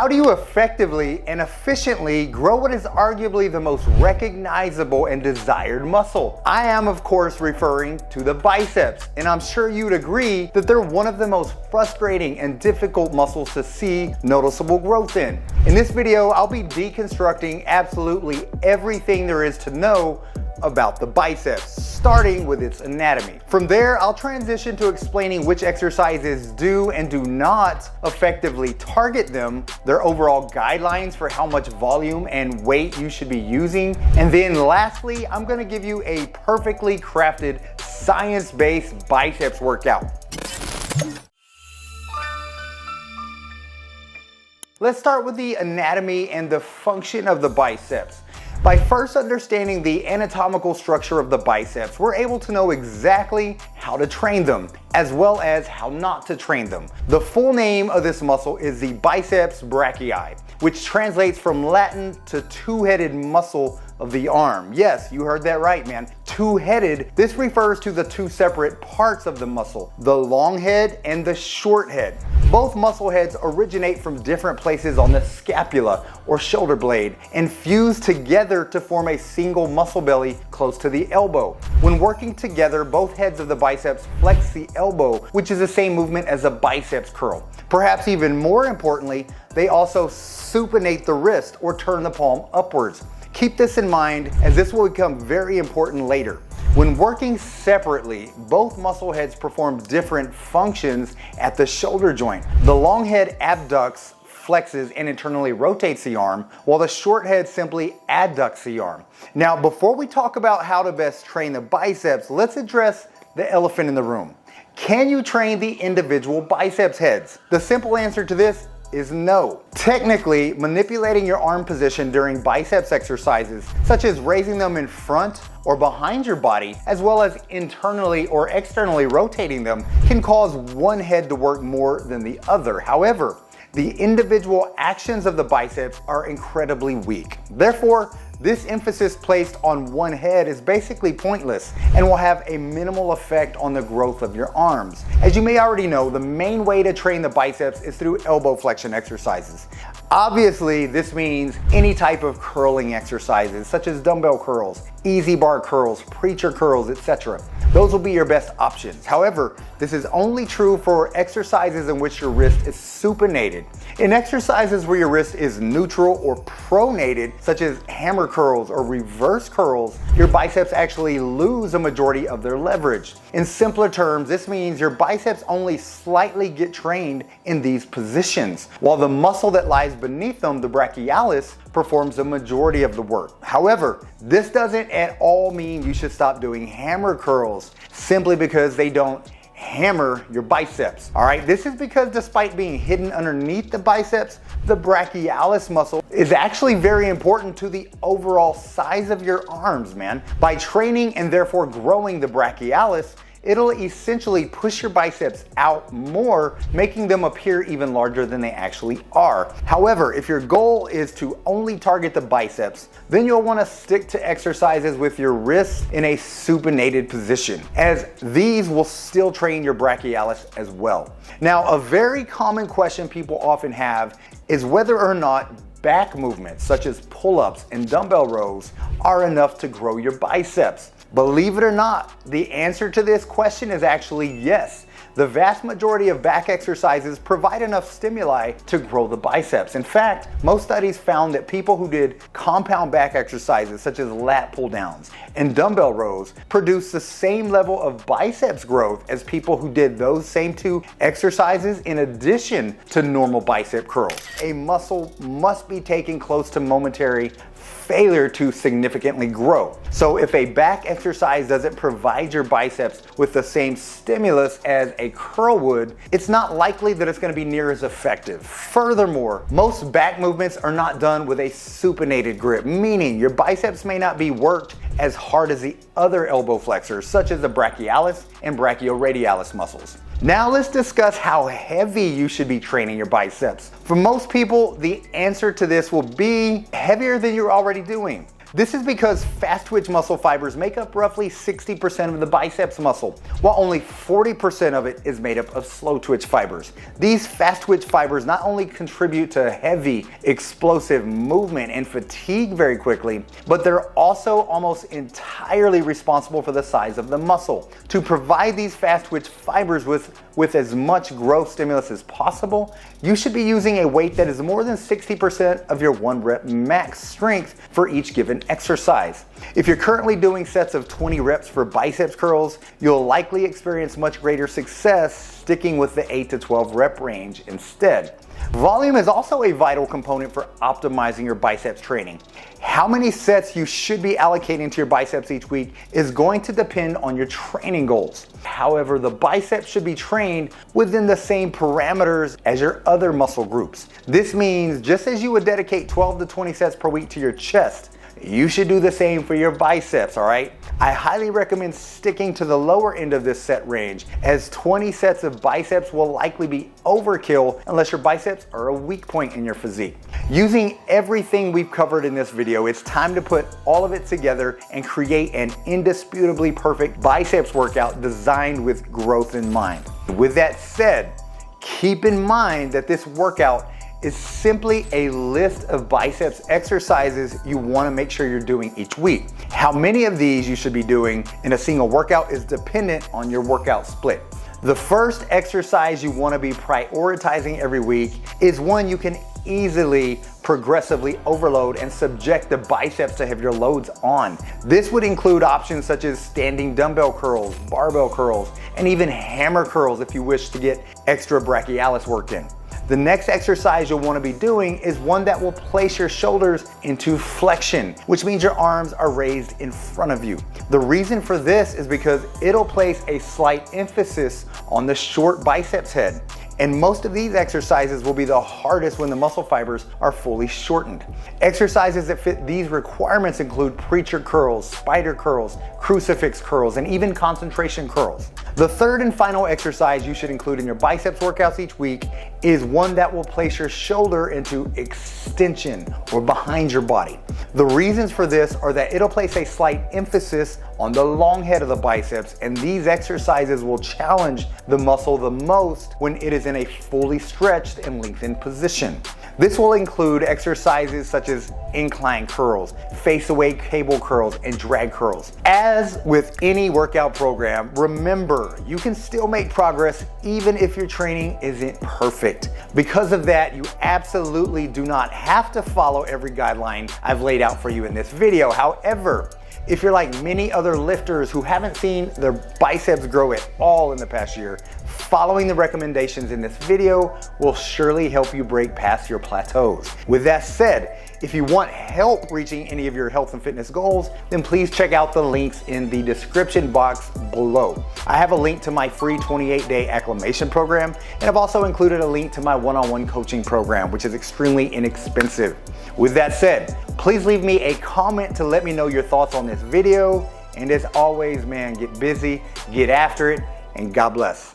How do you effectively and efficiently grow what is arguably the most recognizable and desired muscle? I am, of course, referring to the biceps, and I'm sure you'd agree that they're one of the most frustrating and difficult muscles to see noticeable growth in. In this video, I'll be deconstructing absolutely everything there is to know about the biceps, starting with its anatomy. From there, I'll transition to explaining which exercises do and do not effectively target them, their overall guidelines for how much volume and weight you should be using, and then lastly, I'm gonna give you a perfectly crafted science-based biceps workout. Let's start with the anatomy and the function of the biceps. By first understanding the anatomical structure of the biceps, we're able to know exactly how to train them, as well as how not to train them. The full name of this muscle is the biceps brachii, which translates from Latin to two-headed muscle of the arm. Yes, you heard that right, man. Two-headed. This refers to the two separate parts of the muscle, the long head and the short head. Both muscle heads originate from different places on the scapula or shoulder blade and fuse together to form a single muscle belly close to the elbow. When working together, both heads of the biceps flex the elbow, which is the same movement as a biceps curl. Perhaps even more importantly, they also supinate the wrist or turn the palm upwards. Keep this in mind, as this will become very important later. When working separately, both muscle heads perform different functions at the shoulder joint. The long head abducts, flexes, and internally rotates the arm, while the short head simply adducts the arm. Now, before we talk about how to best train the biceps, let's address the elephant in the room. Can you train the individual biceps heads? The simple answer to this is no. Technically, manipulating your arm position during biceps exercises, such as raising them in front or behind your body, as well as internally or externally rotating them, can cause one head to work more than the other. However, the individual actions of the biceps are incredibly weak. Therefore, this emphasis placed on one head is basically pointless and will have a minimal effect on the growth of your arms. As you may already know, the main way to train the biceps is through elbow flexion exercises. Obviously, this means any type of curling exercises, such as dumbbell curls, easy bar curls, preacher curls, etc. Those will be your best options. However, this is only true for exercises in which your wrist is supinated. In exercises where your wrist is neutral or pronated, such as hammer curls or reverse curls, your biceps actually lose a majority of their leverage. In simpler terms, this means your biceps only slightly get trained in these positions, while the muscle that lies beneath them, the brachialis, performs the majority of the work. However, this doesn't at all mean you should stop doing hammer curls simply because they don't hammer your biceps. All right, this is because despite being hidden underneath the biceps, the brachialis muscle is actually very important to the overall size of your arms, man. By training and therefore growing the brachialis, it'll essentially push your biceps out more, making them appear even larger than they actually are. However, if your goal is to only target the biceps, then you'll want to stick to exercises with your wrists in a supinated position, as these will still train your brachialis as well. Now, a very common question people often have is whether or not back movements such as pull-ups and dumbbell rows are enough to grow your biceps. Believe it or not, the answer to this question is actually yes. The vast majority of back exercises provide enough stimuli to grow the biceps. In fact, most studies found that people who did compound back exercises such as lat pull downs and dumbbell rows produced the same level of biceps growth as people who did those same two exercises in addition to normal bicep curls. A muscle must be taken close to momentary failure to significantly grow. So if a back exercise doesn't provide your biceps with the same stimulus as a curl would, it's not likely that it's going to be near as effective. Furthermore, most back movements are not done with a supinated grip, meaning your biceps may not be worked as hard as the other elbow flexors, such as the brachialis and brachioradialis muscles. Now let's discuss how heavy you should be training your biceps. For most people, the answer to this will be heavier than you're already doing. This is because fast twitch muscle fibers make up roughly 60% of the biceps muscle, while only 40% of it is made up of slow twitch fibers. These fast twitch fibers not only contribute to heavy, explosive movement and fatigue very quickly, but they're also almost entirely responsible for the size of the muscle. To provide these fast twitch fibers with as much growth stimulus as possible, you should be using a weight that is more than 60% of your 1 rep max strength for each given exercise. If you're currently doing sets of 20 reps for biceps curls, you'll likely experience much greater success sticking with the 8 to 12 rep range instead. Volume is also a vital component for optimizing your biceps training. How many sets you should be allocating to your biceps each week is going to depend on your training goals. However, the biceps should be trained within the same parameters as your other muscle groups. This means just as you would dedicate 12 to 20 sets per week to your chest, you should do the same for your biceps, all right? I highly recommend sticking to the lower end of this set range, as 20 sets of biceps will likely be overkill unless your biceps are a weak point in your physique. Using everything we've covered in this video, it's time to put all of it together and create an indisputably perfect biceps workout designed with growth in mind. With that said, keep in mind that this workout is simply a list of biceps exercises you want to make sure you're doing each week. How many of these you should be doing in a single workout is dependent on your workout split. The first exercise you want to be prioritizing every week is one you can easily progressively overload and subject the biceps to heavier loads on. This would include options such as standing dumbbell curls, barbell curls, and even hammer curls if you wish to get extra brachialis work in. The next exercise you'll want to be doing is one that will place your shoulders into flexion, which means your arms are raised in front of you. The reason for this is because it'll place a slight emphasis on the short biceps head. And most of these exercises will be the hardest when the muscle fibers are fully shortened. Exercises that fit these requirements include preacher curls, spider curls, crucifix curls, and even concentration curls. The third and final exercise you should include in your biceps workouts each week is one that will place your shoulder into extension or behind your body. The reasons for this are that it'll place a slight emphasis on the long head of the biceps, and these exercises will challenge the muscle the most when it is in a fully stretched and lengthened position. This will include exercises such as incline curls, face-away cable curls, and drag curls. As with any workout program, remember, you can still make progress even if your training isn't perfect. Because of that, you absolutely do not have to follow every guideline I've laid out for you in this video. However, if you're like many other lifters who haven't seen their biceps grow at all in the past year, following the recommendations in this video will surely help you break past your plateaus. With that said, if you want help reaching any of your health and fitness goals, then please check out the links in the description box below. I have a link to my free 28-day acclimation program, and I've also included a link to my one-on-one coaching program, which is extremely inexpensive. With that said, please leave me a comment to let me know your thoughts on this video. And as always, man, get busy, get after it, and God bless.